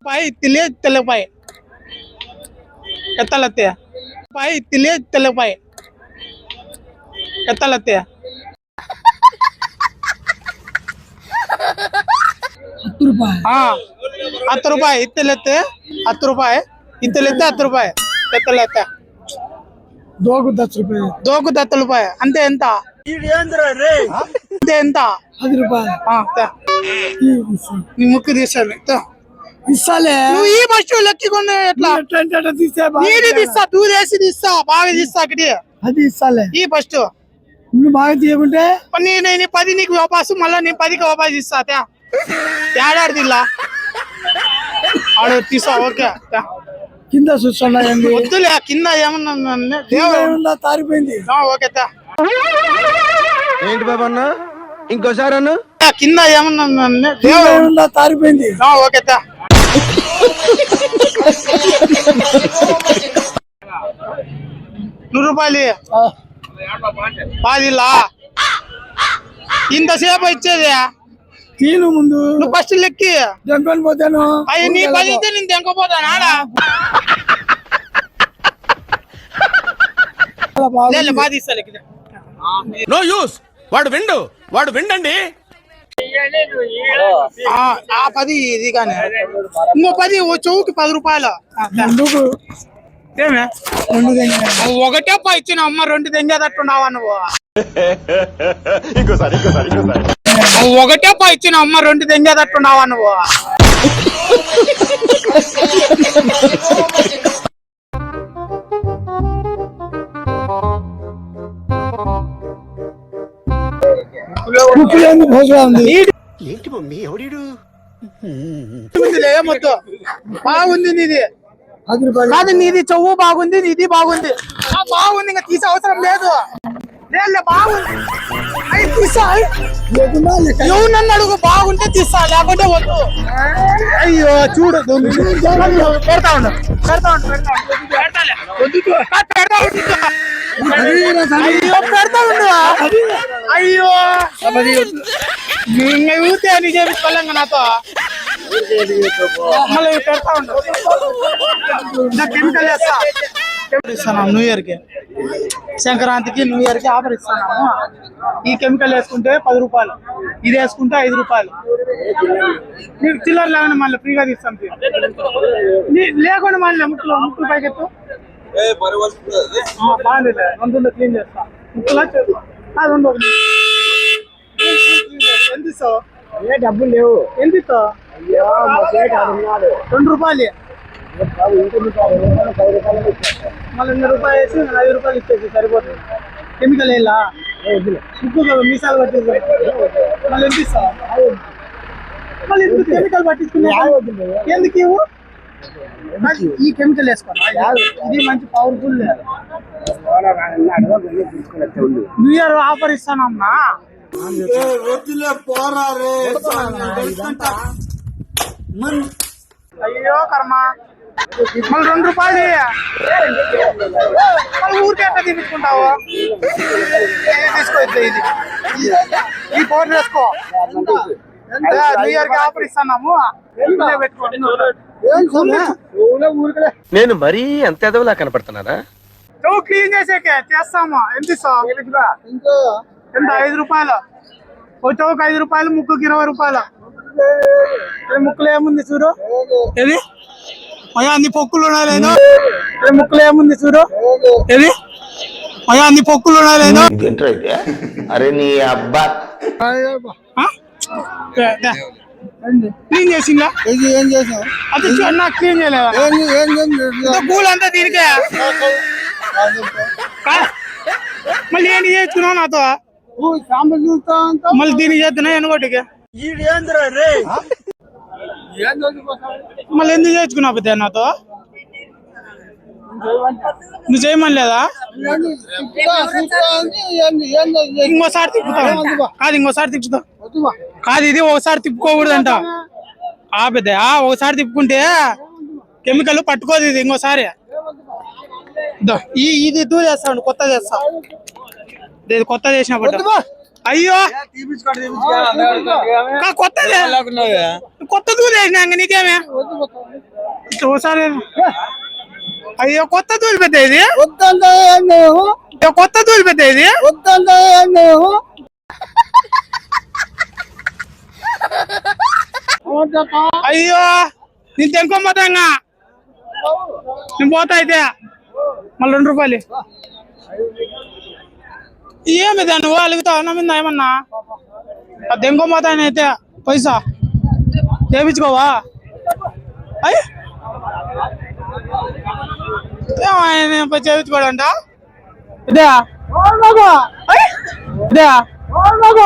पाई तिले तेल पाई एत्तलत्ते पाई तिले तेल पाई एत्तलत्ते 10 ರೂಪಾಯಿ हाँ 10 ರೂಪಾಯಿ इत्तलत्ते 10 ರೂಪಾಯಿ इत्तलत्ते 10 ರೂಪಾಯಿ एत्तलत्ते దోగు 10 ರೂಪಾಯಿ దోకు 10 ರೂಪಾಯಿ అంతే ఎంత అంతే ఎంత 10 ರೂಪಾಯಿ నీ ముక్కు తీసాను ఇస్తాలే నువ్వు ఈ బస్సు లెక్కికొనే ఎట్లా నీది తీస్తా దూరేసి తీస్తా బాగా తీస్తా అక్కడి అది ఇస్తాలే ఈ ఫస్ట్ నువ్వు బాగా తీయకుంటే నేను 10 నీకు వాపాసు మళ్ళీ నేను 10కి వాపాసు ఇస్తా ఏడాది ఇలా ఆడ తీసా ఓకే కింద చూస్తున్నా వద్దులే కింద ఏమన్నా తారిపోయింది ఓకే ఏంటి బాబా అన్న ఇంకోసారి అన్న కింద ఏమన్నా తారిపోయింది ఓకే 100 రూపాయలు పాదిలా ఇంతసేపు ఇచ్చేది తీను ముందు నువ్వు ఫస్ట్ లెక్కి దెంకొని పోతాను అయ్యి నీ 10 ఇస్తే నేను దెంకపోతాను ఆడా బాధ ఇస్తా లెక్కి నో యూస్ వాడు విండండి ఆ 10 ఇది కానీ ఇంకో 10 చౌకి 10 రూపాయలు ఏమే ఒకటే ఇచ్చిన అమ్మ 2 దెంగేటట్టున్నావా నువ్వు ఒకటే ఇచ్చిన అమ్మ 2 దెంగేటట్టున్నావా నువ్వు ఏంటి మమ్మీ ఎవడీడు మొత్తం బాగుంది నీది కాదు నీది చెవు బాగుంది నీది బాగుంది బాగుంది ఇంకా తీసే అవసరం లేదు బాగుంది అవి తీసా నువ్వు నన్ను అడుగు బాగుంటే తీస్తా లేకుంటే వద్దు అయ్యో చూడు పెడతా ఉండు అయ్యో ఊతే అని చేపించుకోలేంగా నాతో మళ్ళీ పెడతా ఉండు కెమికల్ ఇస్తాను న్యూ ఇయర్ కి సంక్రాంతికి న్యూ ఇయర్ కి ఆఫర్ ఇస్తాను ఈ కెమికల్ వేసుకుంటే 10 రూపాయలు ఇది వేసుకుంటే 5 రూపాయలు నీకు చిల్లర లేకుండా మళ్ళీ ఫ్రీగా తీస్తాం లేకుండా మళ్ళీ ముక్కులు పైకెత్తు బాగుంది 200 క్లీన్ చేస్తా ముక్కులా ఎంత ఇస్తావు డబ్బులు లేవు ఎంత ఇస్తావు 2 రూపాయలు మళ్ళీ 100 రూపాయలు వేసి 5 రూపాయలు ఇచ్చేసి సరిపోతుంది కెమికల్ వేయాలా ఉప్పు మీసాలు పట్టించు మళ్ళీ ఎంత ఇస్తావు మళ్ళీ ఎందుకు కెమికల్ పట్టించుకున్నా ఎందుకు ఇవ్వు ఈ కెమికల్ వేసుకోవాలి ఇది మంచి పవర్ఫుల్ న్యూ ఇయర్ ఆఫర్ ఇస్తానమ్మా అయ్యో కర్మ మళ్ళీ 2 రూపాయలు మళ్ళీ ఊరికే ఎట్లా తీసుకుంటావు తీసుకో ఇది ఈ పౌడర్ వేసుకో న్యూ ఇయర్ కి ఆఫర్ ఇస్తాము నేను మరీ అంత ఎదవలా కనపడుతున్నారా నువ్వు క్లీన్ చేసేకే చేస్తాము ఎంత ఇస్తావు ఎంత 5 రూపాయలు ఓ చౌక 5 రూపాయలు ముక్కుకి 20 రూపాయలు ముక్కులు ఏముంది చూడు ఏది అయ్యా అన్ని పొక్కులు ఉన్నాయి లేదు ముక్కులు ఏముంది చూడు ఏది అయ్యా అన్ని పొక్కులు ఉన్నాయి లేదు అరే నీ అబ్బా క్లీన్ చేసిందా ఏం చేసావు అది నాకు క్లీన్ చేయలేదా పూలు అంతా దీనికే మళ్ళీ ఏంటి చేసుకున్నావు నాతో మళ్ళీ దీనికి చేస్తున్నా ఎనుకోటికి మళ్ళీ ఎందుకు చేర్చుకున్నావు పెద్ద నాతో నువ్వు చేయమని లేదా ఇంకోసారి తిప్పుతావు కాదు ఇంకోసారి తిప్పుతావు కాదు ఇది ఒకసారి తిప్పుకోకూడదంట పెద్ద ఒకసారి తిప్పుకుంటే కెమికల్ పట్టుకోదు ఇది ఇంకోసారి ఇది దూరం చేస్తా కొత్త చేస్తా కొత్త చేసినప్పుడు అయ్యో కొత్తది కొత్త దూది వేసినా ఇంక నీకేమే చూసారి అయ్యో కొత్త దూది పెద్ద ఇది వద్దంటే నువ్వు కొత్త దూది పెద్ద ఇది వద్దంటే నువ్వు అయ్యో నేను తెంకొమ్మతాంగా నేను పోతా అయితే మళ్ళీ 2 రూపాయలు ఏమి దాన్ని నువ్వు అలుగుతావు నా మీద ఏమన్నా దెంకొమ్మతానైతే పైసా చేయించుకోవా అయ్యి చేయించుకోడంట ఇదే ఇదే కొత్త